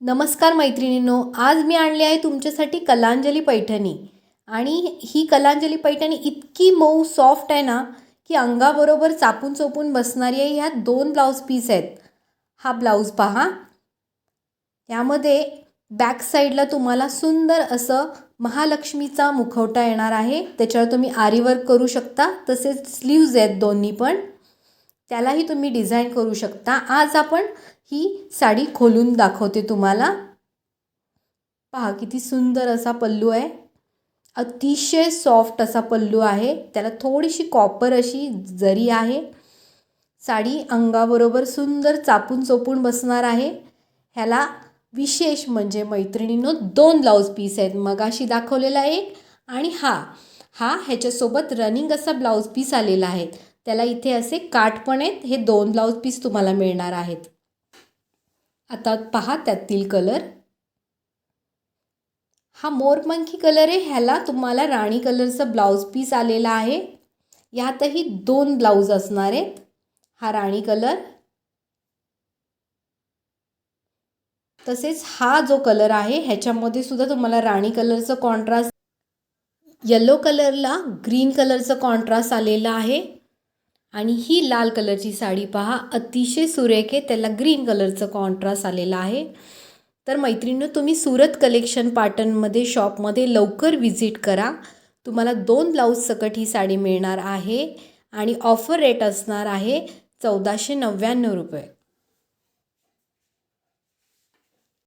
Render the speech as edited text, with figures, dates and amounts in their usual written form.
नमस्कार मैत्रिणींनो, आज मी आणली आहे तुमच्यासाठी कलांजली पैठणी. आणि ही कलांजली पैठणी इतकी मऊ सॉफ्ट आहे ना की अंगाबरोबर चापून चोपून बसणारी आहे. ह्यात 2 ब्लाउज पीस आहेत. हा ब्लाउज पहा, यामध्ये बॅक साईडला तुम्हाला सुंदर असं महालक्ष्मीचा मुखवटा येणार आहे. त्याच्यावर तुम्ही आरी वर्क करू शकता. तसेच स्लीव्ज आहेत दोन्ही पण, त्यालाही तुम्ही डिझाईन करू शकता. आज आपण ही साडी खोलून दाखवते तुम्हाला. पहा किती सुंदर असा पल्लू आहे. अतिशय सॉफ्ट असा पल्लू आहे. त्याला थोडीशी कॉपर अशी जरी आहे. साडी अंगाबरोबर सुंदर चापून चोपून बसणार आहे. ह्याला विशेष म्हणजे मैत्रिणींनो 2 ब्लाउज पीस आहेत. मगाशी दाखवलेला एक आणि हा ह्याच्यासोबत रनिंग असा ब्लाउज पीस आलेला आहे. त्याला इथे असे काठ पण आहेत. हे 2 ब्लाउज पीस तुम्हाला मिळणार आहेत. आता पहा त्यातील कलर. हा मोरपंखी कलर आहे. ह्याला तुम्हाला राणी कलरचा ब्लाउज पीस आलेला आहे. यातही 2 ब्लाउज असणार आहेत. हा राणी कलर, तसेच हा जो कलर आहे ह्याच्यामध्ये सुद्धा तुम्हाला राणी कलरचं कॉन्ट्रास्ट, येलो कलरला ग्रीन कलरचं कॉन्ट्रास्ट आलेला आहे. आणि ही लाल कलरची साडी पहा, अतिशय सुरेख आहे. त्याला ग्रीन कलरचं कॉन्ट्रास्ट आलेला आहे. तर मैत्रिणींनो, तुम्ही सुरत कलेक्शन पाटणमध्ये शॉपमध्ये लवकर विजिट करा. तुम्हाला 2 ब्लाउज सकट ही साडी मिळणार आहे आणि ऑफर रेट असणार आहे 1499 रुपये.